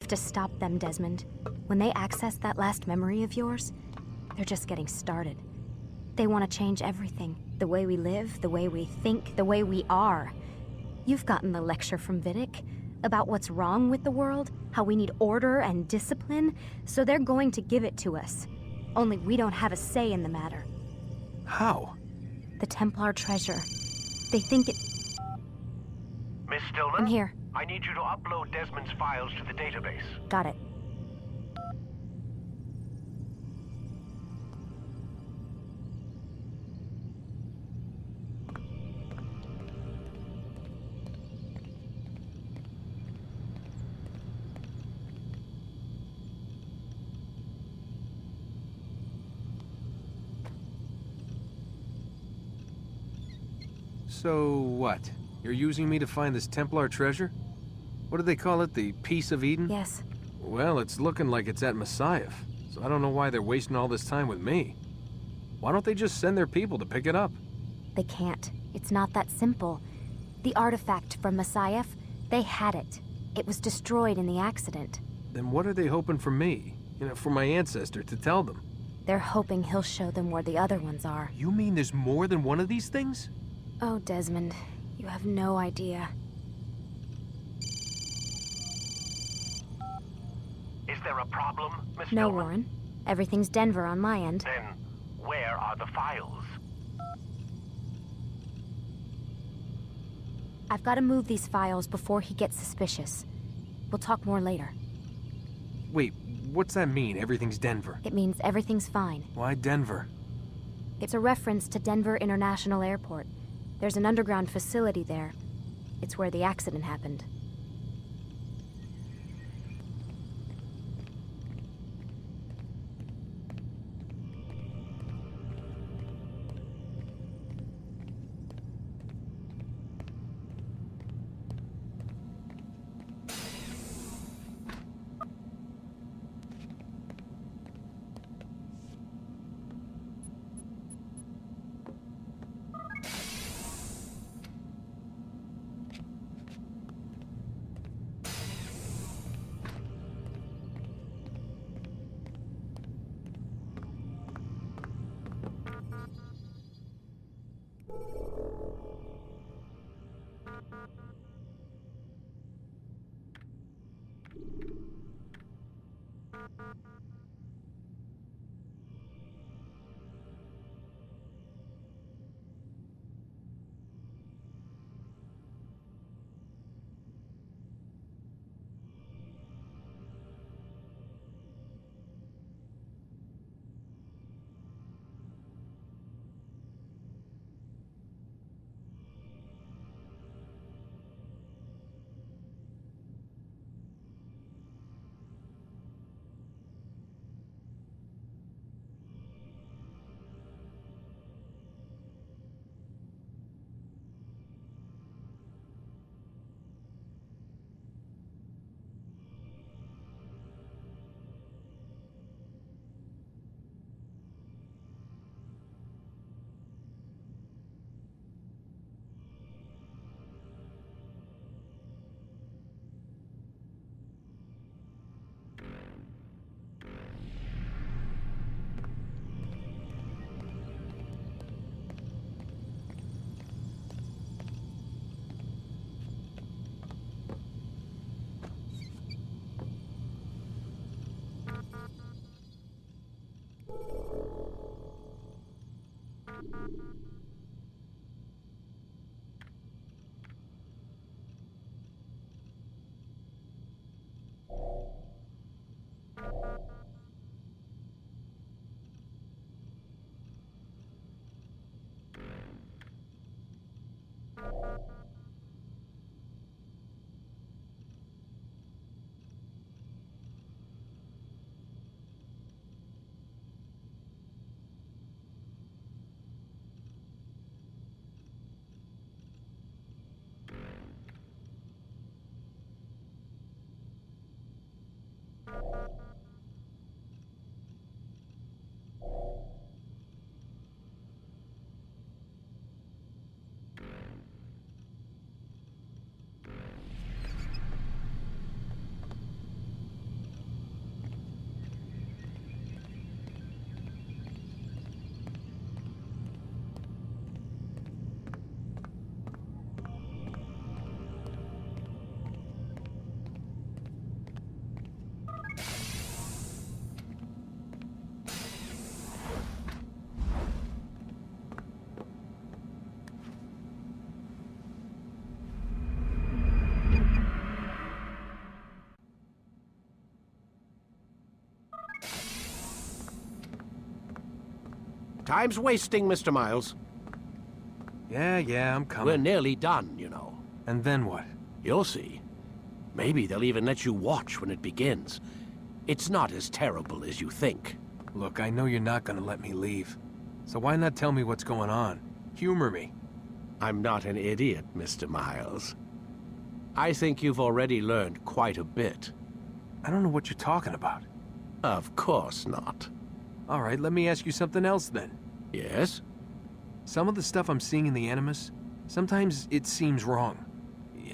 have to stop them, Desmond. When they access that last memory of yours, they're just getting started. They want to change everything. The way we live, the way we think, the way we are. You've gotten the lecture from Vidic about what's wrong with the world, how we need order and discipline, so they're going to give it to us. Only we don't have a say in the matter. How? The Templar treasure. They think it... Miss Stillman? I'm here. I need you to upload Desmond's files to the database. Got it. So what? You're using me to find this Templar treasure? What do they call it, the Piece of Eden? Yes. Well, it's looking like it's at Messiah, so I don't know why they're wasting all this time with me. Why don't they just send their people to pick it up? They can't. It's not that simple. The artifact from Messiah, they had it. It was destroyed in the accident. Then what are they hoping for me? You know, for my ancestor to tell them? They're hoping he'll show them where the other ones are. You mean there's more than one of these things? Oh, Desmond, you have no idea. Is there a problem, Miss No, Stillman? Warren. Everything's Denver on my end. Then, where are the files? I've got to move these files before he gets suspicious. We'll talk more later. Wait, what's that mean, everything's Denver? It means everything's fine. Why Denver? It's a reference to Denver International Airport. There's an underground facility there. It's where the accident happened. Time's wasting, Mr. Miles. Yeah, I'm coming. We're nearly done, you know. And then what? You'll see. Maybe they'll even let you watch when it begins. It's not as terrible as you think. Look, I know you're not gonna let me leave. So why not tell me what's going on? Humor me. I'm not an idiot, Mr. Miles. I think you've already learned quite a bit. I don't know what you're talking about. Of course not. All right, let me ask you something else then. Yes? Some of the stuff I'm seeing in the Animus, sometimes it seems wrong.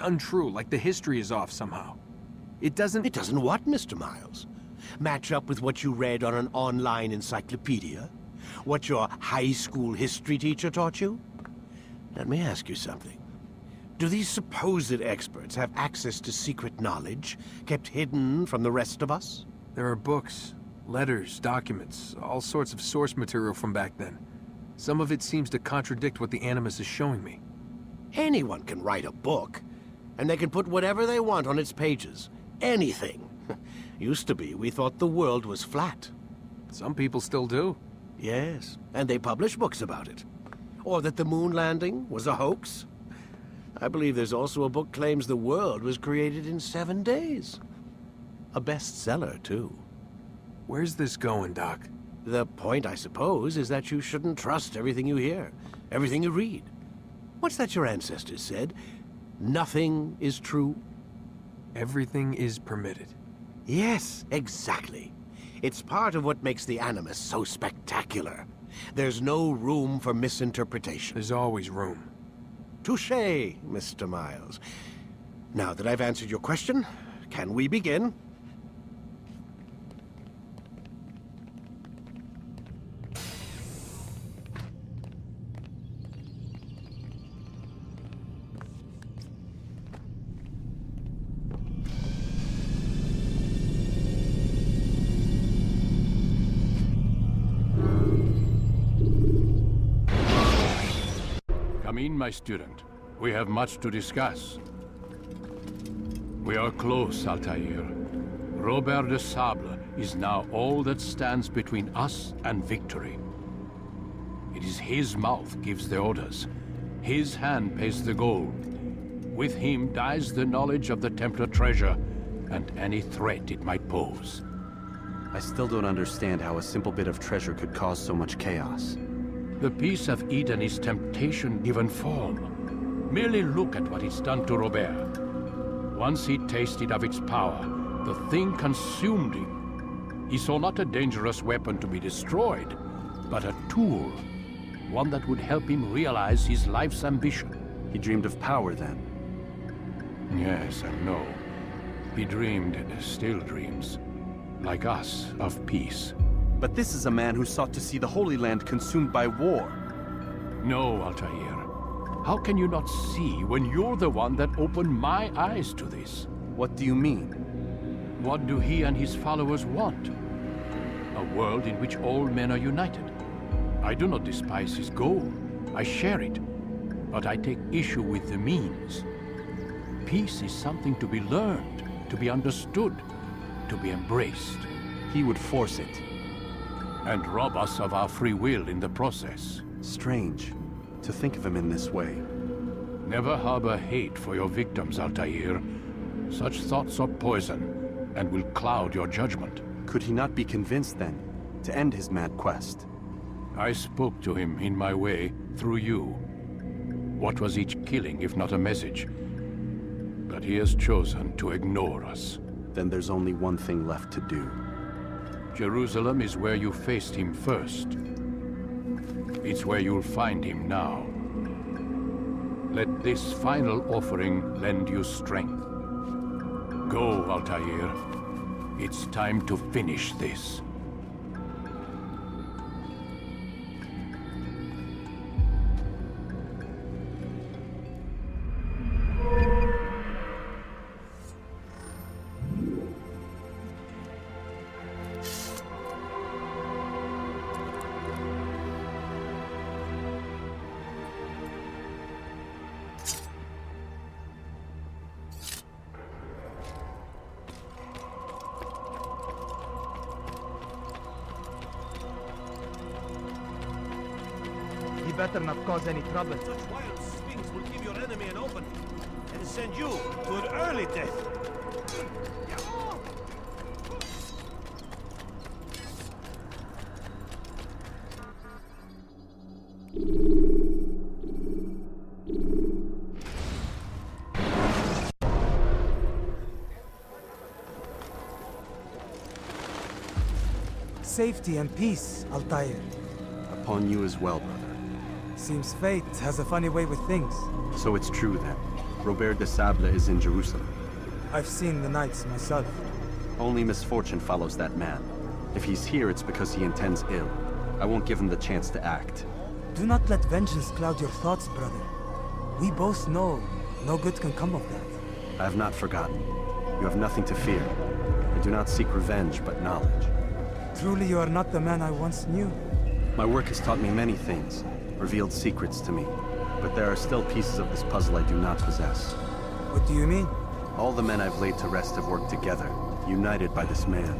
Untrue, like the history is off somehow. It doesn't... It doesn't what, Mr. Miles? Match up with what you read on an online encyclopedia? What your high school history teacher taught you? Let me ask you something. Do these supposed experts have access to secret knowledge kept hidden from the rest of us? There are books, letters, documents, all sorts of source material from back then. Some of it seems to contradict what the Animus is showing me. Anyone can write a book, and they can put whatever they want on its pages. Anything. Used to be, we thought the world was flat. Some people still do. Yes, and they publish books about it. Or that the moon landing was a hoax. I believe there's also a book claims the world was created in 7 days. A bestseller, too. Where's this going, Doc? The point, I suppose, is that you shouldn't trust everything you hear, everything you read. What's that your ancestors said? Nothing is true? Everything is permitted. Yes, exactly. It's part of what makes the Animus so spectacular. There's no room for misinterpretation. There's always room. Touché, Mr. Miles. Now that I've answered your question, can we begin? Come in, my student. We have much to discuss. We are close, Altair. Robert de Sable is now all that stands between us and victory. It is his mouth gives the orders. His hand pays the gold. With him dies the knowledge of the Templar treasure and any threat it might pose. I still don't understand how a simple bit of treasure could cause so much chaos. The peace of Eden is temptation given form. Merely look at what it's done to Robert. Once he tasted of its power, the thing consumed him. He saw not a dangerous weapon to be destroyed, but a tool. One that would help him realize his life's ambition. He dreamed of power then. Yes and no. He dreamed, still dreams, like us, of peace. But this is a man who sought to see the Holy Land consumed by war. No, Altair. How can you not see when you're the one that opened my eyes to this? What do you mean? What do he and his followers want? A world in which all men are united. I do not despise his goal. I share it. But I take issue with the means. Peace is something to be learned, to be understood, to be embraced. He would force it. And rob us of our free will in the process. Strange to think of him in this way. Never harbor hate for your victims, Altair. Such thoughts are poison and will cloud your judgment. Could he not be convinced then to end his mad quest? I spoke to him in my way through you. What was each killing if not a message? But he has chosen to ignore us. Then there's only one thing left to do. Jerusalem is where you faced him first. It's where you'll find him now. Let this final offering lend you strength. Go, Altair. It's time to finish this. better not cause any trouble. Such wild swings will give your enemy an opening and send you to an early death. Safety and peace, Altair. Upon you as well, brother. Seems fate has a funny way with things. So it's true then. Robert de Sable is in Jerusalem. I've seen the knights myself. Only misfortune follows that man. If he's here, it's because he intends ill. I won't give him the chance to act. Do not let vengeance cloud your thoughts, brother. We both know no good can come of that. I have not forgotten. You have nothing to fear. I do not seek revenge, but knowledge. Truly you are not the man I once knew. My work has taught me many things, revealed secrets to me. But there are still pieces of this puzzle I do not possess. What do you mean? All the men I've laid to rest have worked together, united by this man.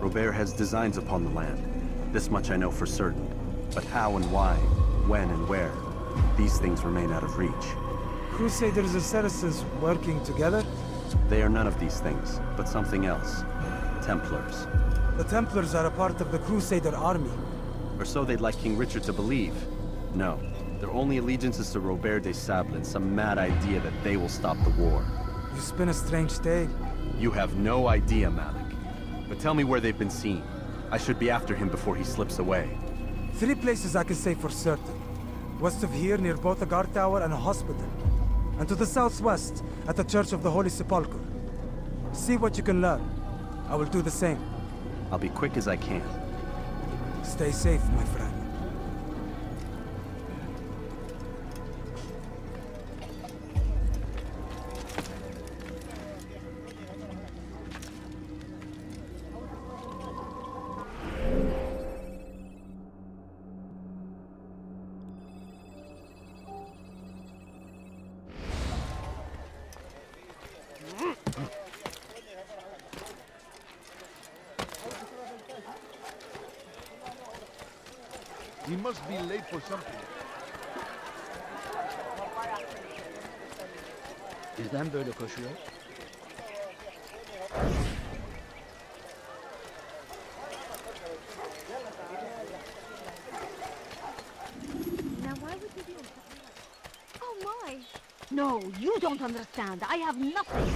Robert has designs upon the land. This much I know for certain. But how and why, when and where, these things remain out of reach. Crusaders and Saracens working together? They are none of these things, but something else. Templars. The Templars are a part of the Crusader army. Or so they'd like King Richard to believe. No, their only allegiance is to Robert de Sable and some mad idea that they will stop the war. You spin a strange tale. You have no idea, Malik. But tell me where they've been seen. I should be after him before he slips away. 3 places I can say for certain. West of here, near both a guard tower and a hospital. And to the southwest, at the Church of the Holy Sepulchre. See what you can learn. I will do the same. I'll be quick as I can. Stay safe, my friend. He must be late for something. Neden böyle koşuyor? Now why would you be in... Oh my! No, you don't understand. I have nothing.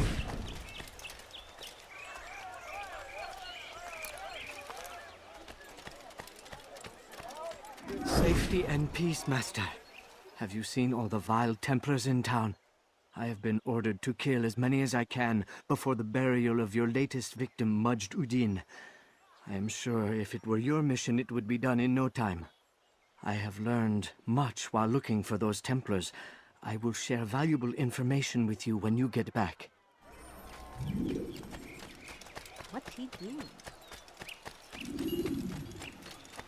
Safety and peace, Master. Have you seen all the vile Templars in town? I have been ordered to kill as many as I can before the burial of your latest victim, Majd Udin. I am sure if it were your mission, it would be done in no time. I have learned much while looking for those Templars. I will share valuable information with you when you get back. What's he doing?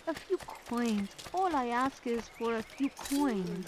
A few coins. All I ask is for a few coins.